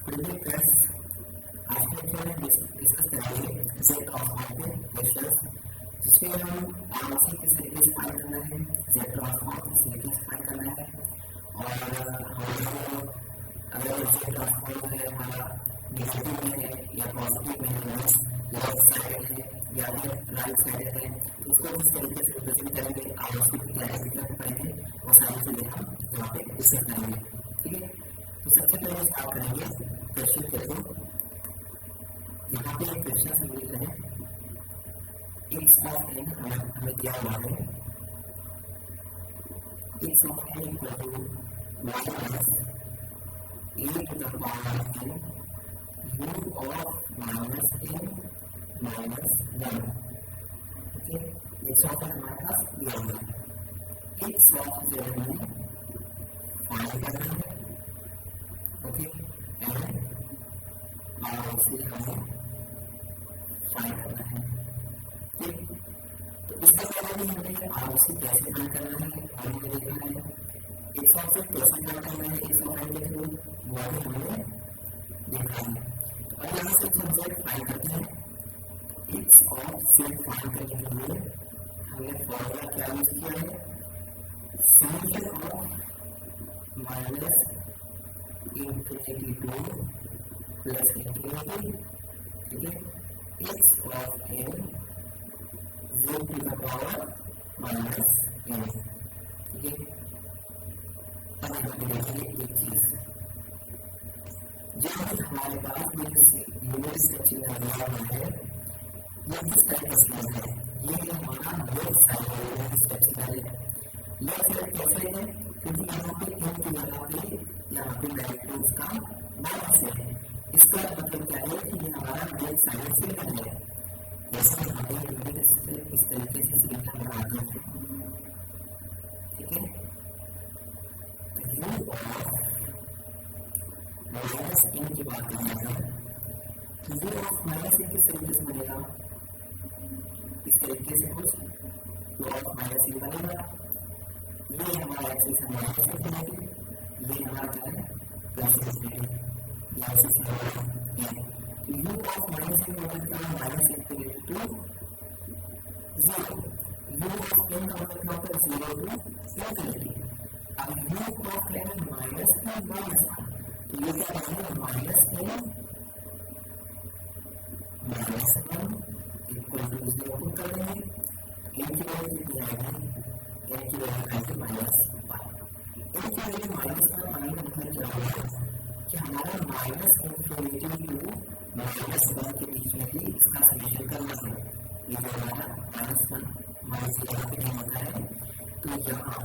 Today friends आज के lecture में डिस्कस करेंगे सेट ऑफ ऑब्जेक्ट रेशियोज, जिसमें हम ROC किस तरीके से फाइंड करना है, सेट ऑफ ऑब्जेक्ट किस तरीके से फाइंड करना है, और हमारे अगर सेट ऑफ ऑब्जेक्ट है हमारा नेगेटिव में है या पॉजिटिव में है, लेफ्ट साइड है या फिर राइट साइड है, तो उसको किस तरीके से रिप्रेजेंट करेंगे, ROC को क्या रिप्रेजेंट करेंगे, वो सारी चीजें हम यहाँ पे डिस्कस करेंगे। ठीक है, तो सबसे पहले स्टार्ट करेंगे क्वेश्चन के थ्रू। यहाँ पे एक क्वेश्चन से लिख रहे हैं x ऑफ n हमें दिया हुआ है x of n equal to minus a to the power n u of minus n minus 1। Okay, x of n हमारे पास दिया हुआ है, x ऑफ z हमें फाइंड करना है। ओके, एंड ROC हमें फाइंड करना है। ठीक, तो इससे पहले भी हमें ROC कैसे फाइंड करना है हमने देखा है, x ऑफ z कैसे फाइंड करना है x ऑफ n के थ्रू, वो भी हमने देखा है। तो अब यहाँ से हम z फाइंड करते हैं। x ऑफ z फाइंड करने के लिए हमने फॉर्मूला क्या यूज किया है, summation of minus infinity to plus infinity, ठीक है, x of n z to the power minus n। ठीक है, अब यहाँ पे देखिए एक चीज, जब हमारे पास यूनिट स्ट्रक्चर दिया हुआ है, यह किस टाइप का स्केल है, ये हमारा लेफ्ट साइड का यूनिट स्ट्रक्चर है। लेफ्ट साइड कैसे है, क्योंकि यहाँ पे n की जगह पे यहाँ पे नेगेटिव का माइनस है, इसका मतलब क्या है कि ये हमारा लेफ्ट साइड से है। जैसे यहाँ पे यूनिट इस तरीके से सिग्नल बनाते हैं। ठीक है, u ऑफ माइनस n की बात करना है, u ऑफ माइनस n किस तरीके से बनेगा, इस तरीके से कुछ u ऑफ माइनस n बनेगा। ये हमारा एक्सिस है माइनस इंफिनिटी, ये हमारा क्या है प्लस इंफिनिटी, या एक्सिस हमारा है। तो u ऑफ माइनस n मतलब क्या है, minus infinity to 0, u of n का मतलब क्या होता है 0 टू इंफिनिटी। अब u of n minus n minus 1, तो ये क्या है minus n minus 1 equal to 0 को कर देंगे, n की वैल्यू कितनी आएगी, n की वैल्यू आएगी माइनस 1। n की वैल्यू माइनस 1 आने का मतलब क्या होगा कि हमारा माइनस इंफिनिटी टू माइनस 1 के बीच में भी इसका समेशन करना है। ये जो हमारा माइनस 1 माइनस के यहाँ पे क्या होता है, तो यहाँ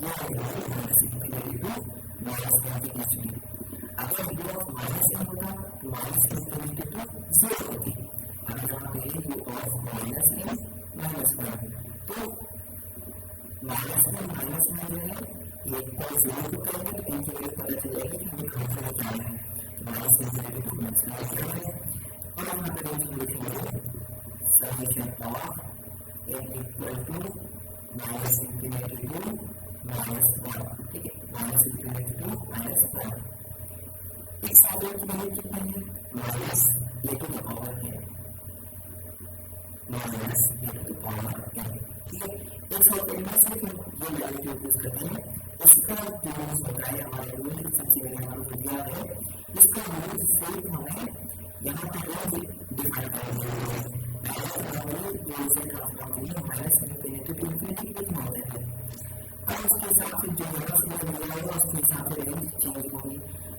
यह है माइनस इंफिनिटी टू माइनस 1 के बीच में। अगर u ऑफ माइनस n होता तो माइनस इंफिनिटी टू 0 होती। अब यहाँ पे u of minus n minus 1, तो माइनस 1 माइनस में जो है ये इक्वल 0 को करेंगे तो इनकी वैल्यू पता चल जाएगी कि हमें कहाँ से निकालना है, तो माइनस इंफिनिटी टू माइनस 1 है। और यहाँ पे हम लिखेंगे summation of n equal to minus infinity to minus 1। ठीक है, माइनस इंफिनिटी टू माइनस 1। इस ऑब्जेक्ट की वैल्यू कितनी है, minus a to the power n, minus a to the power n। ठीक है, एक और तरीके से ये वैल्यू यूज करते हैं, इसका जो यूज होता है हमारे यूनिट स्ट्रक्चर में हमने दिया है, इसका यूज सिर्फ हमें यहाँ पे रोज डिफाइन करना है। पहले जो से ट्रांसफॉर्म है माइनस इंफिनिटी टू इंफिनिटी कितना होता है, अब उसके हिसाब से जो नंबर मिल जाएगा उसके हिसाब से रेंज चेंज होगी।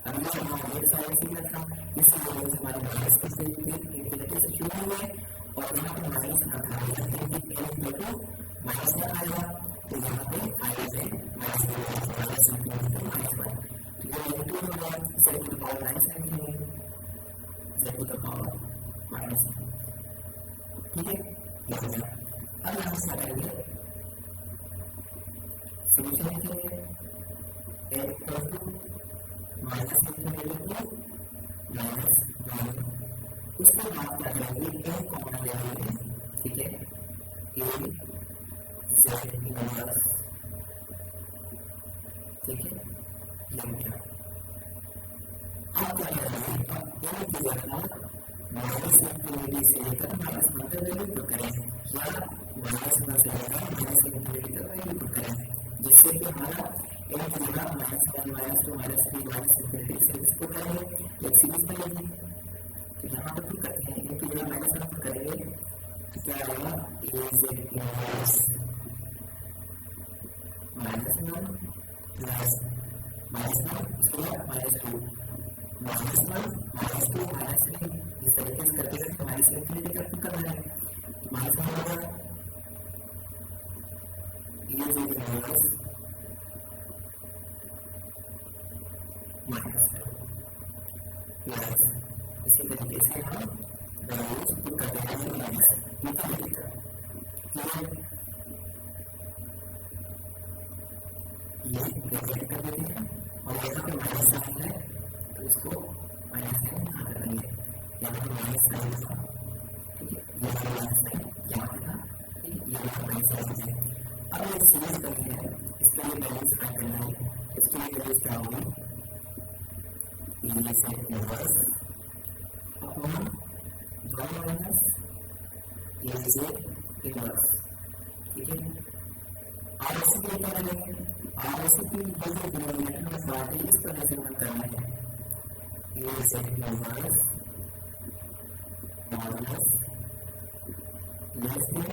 अब ये हमारा लेफ्ट साइड फिगर था, इसलिए रेंज हमारे माइनस के से इंफिनिटी से शुरू हुआ है और यहाँ पे माइनस आता है, माइनस में आएगा तो यहाँ पे आएगा माइनस इंफिनिटी टू माइनस 1, तो ये नेगेटिव होगा, z to the power minus लिखेंगे, z to the power minus. ठीक है, अब यहाँ से करेंगे सोल्यूशन लिखेंगे n equal to minus infinity to minus 1, उसके बाद क्या करेंगे n कॉमन ले लेंगे। ठीक है, a z इनवर्स, ठीक है, ये क्या अब क्या करेंगे यहाँ माइनस इंफिनिटी से लेकर माइनस वन तक वैल्यू पुट करें या माइनस वन से लेकर माइनस इंफिनिटी तक वैल्यू पुट करें, जिससे कि हमारा एक जगह minus one minus two minus three minus infinity series put करेंगे एक सीरीज बनेगी। तो यहाँ पर पुट करते हैं इनकी जगह माइनस वन पुट करेंगे तो क्या आएगा is inverse minus one plus minus one उसके बाद minus two minus one minus two minus three इस तरीके से करते करते माइनस इंफिनिटी तक पुट करना है। तो माइनस वन होगा इज इनवर्स माइनस प्लस इसी तरीके से हम वैल्यूज पुट करते हैं माइनस इंफिनिटी तक। ये ब्रैकेट कर देते हैं और यहाँ पे माइनस साइन है तो इसको माइनस साइन यहाँ पे करेंगे, यहाँ पे माइनस साइन था, ठीक है, ये माइनस साइन यहाँ पे था, ठीक है, ये माइनस साइन है। अब ये सीरीज करनी है, इसके लिए वैल्यूज फाइंड करना है, इसके लिए वैल्यूज क्या होगी ये से इनवर्स अपॉन वन माइनस ये से इनवर्स, ठीक है। ROC को क्या करेंगे, ROC की जो डिनोमिनेटर में बात है इस तरह से मन करना है ये से inverse minus less than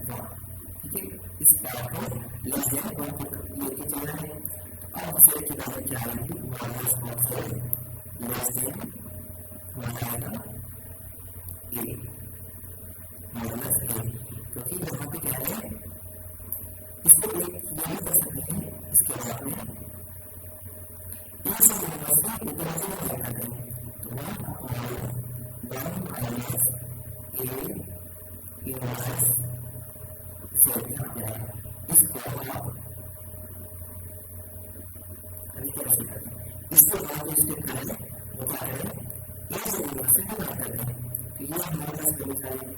one, ठीक है, इस पार्ट को लेस देन वन को लेके चलना है। अब से की वैल्यू क्या आएगी माइनस वन से लेस देन वन आएगा ए माइनस ए, क्योंकि यहाँ पे क्या है इसको एक यही कर सकते हैं इसके बाद में इस इनवर्स का ऊपर से क्या करते हैं तो वन माइनस ए इनवर्स से यहाँ पे आएगा, इसको आप अभी कैसे करते हैं इसके बाद जो स्टेप करेंगे वो क्या करें इस इनवर्स से क्या करते हैं तो ये हमारे पास वैल्यू आएगी।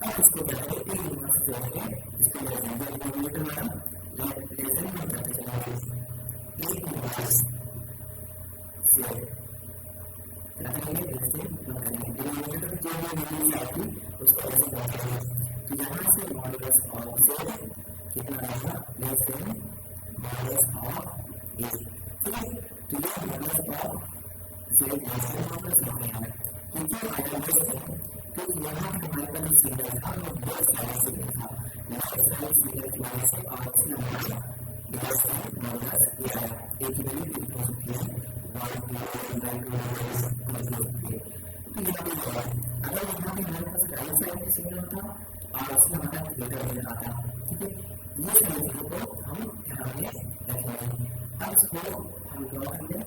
अब इसको क्या करें ए इनवर्स जो है इसको लेस देन डिनोमिनेटर वाला लेस देन में करते चलेंगे ए इनवर्स से क्या करेंगे लेस देन करेंगे डिनोमिनेटर जो वैल्यू आएगी उसको ऐसे करेंगे। तो यहाँ से मॉडुलस ऑफ से कितना आएगा लेस देन मॉडुलस ऑफ ए, ठीक है। तो ये मॉडुलस ऑफ से लेस देन मॉडुलस ऑफ ए है, क्योंकि आइडेंटिटी तो यहाँ हमारे पास जो सिग्नल था वो लेफ्ट साइड सिग्नल था, लेफ्ट साइड सिग्नल की वजह से ROC हमारा लेफ्ट साइड मॉडुलस ये आया, ए की वैल्यू कितनी हो सकती है 1 2 हो सकती है। तो यहाँ पे होगा अगर यहाँ पे हमारे पास राइट साइड की सिग्नल होता ROC हमारा ग्रेटर हो जाता, ठीक है। ये सिग्नल को हम ध्यान में रखेंगे। अब इसको हम ड्रॉ करते हैं,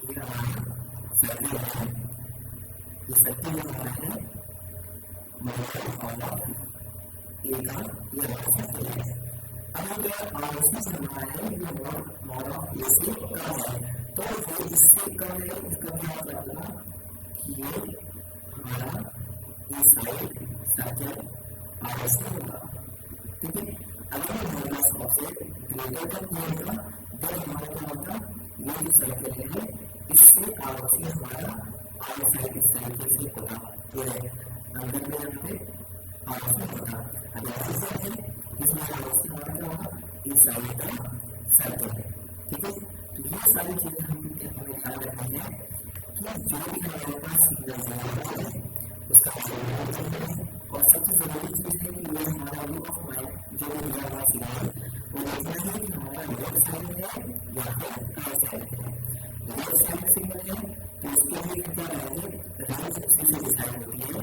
ये सर्किल है, ये सर्किल हमारा है मॉडल ऑफ ए का ये सर्किल है। अब अगर ROC से हमारा है ये मॉड ऑफ ए से कम है तो जो इससे कम है इसका क्या मतलब होगा कि ये हमारा ये साइड सर्किल ROC होगा, ठीक है। अगर मॉडुलस ऑफ से ग्रेटर तक होगा तो हमारा क्या होगा ये जो सर्किल है इससे ROC हमारा आगे साइड इस तरीके से होगा, ये अंदर में यहाँ पे ROC होगा। अब ऐसे है इसमें ROC हमारा क्या होगा इस साइड का सर्कल है, ठीक है। तो ये सारी चीजें हमें ख्याल रखनी है कि जो भी हमारे पास सिग्नल है उसका और सबसे जरूरी चीज है कि ये हमारा व्यू ऑफ माइंड जो भी दिया हुआ सिग्नल वो देखना है कि हमारा लेफ्ट साइड है या फिर राइट साइड है। लेफ्ट साइड सिग्नल है तो उसके लिए क्या रहेंगे राइट साइड से डिसाइड होती है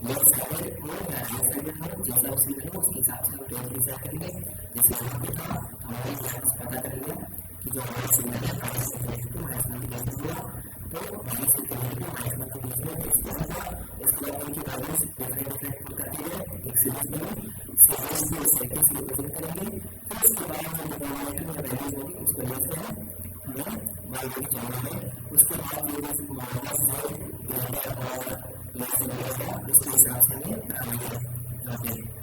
लेफ्ट साइड को या राइट साइड में जैसा सिग्नल है उसके हिसाब से हम रेंज डिसाइड करेंगे। जैसे यहाँ पे था हमारे यहाँ पता कर लिया कि जो हमारा सिग्नल है माइनस से plus two minus one plus two तो माइनस से प्लस टू माइनस वन के बीच में इसके बाद उनकी वैल्यूज डिफरेंट करते हुए एक सीरीज में सीरीज को सर्किल से रिप्रेजेंट करेंगे। फिर उसके बाद जो डिनोमिनेटर में वैल्यूज होगी उसको लेते हैं हमें वैल्यू चाहिए है, उसके बाद ये जो मॉडुलस है ग्रेटर और लेस देन उसके हिसाब से हमें रखेंगे,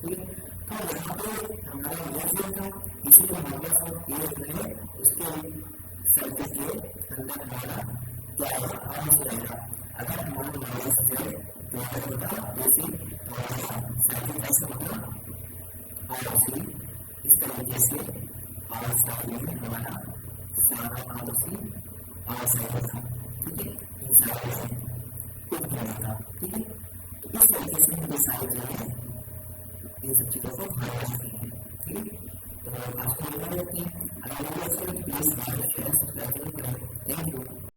ठीक है। तो यहाँ पे हमारा लेस देन था इसीलिए मॉडुलस ऑफ ए है उसके सर्किट के अंदर हमारा क्या होगा माइनस रहेगा। अगर हमारा माइनस है तो क्या होगा जैसे सर्किट कैसे होगा ROC इस तरीके से R साइड में हमारा सारा ROC R साइड था, ठीक है, इन सारे से कुछ होना था, ठीक है। तो इस तरीके से हम सारे जो है इन सब चीजों को ध्यान रखते हैं, ठीक है। तो आज को देखते हैं, अगर आपको प्लीज थैंक यू।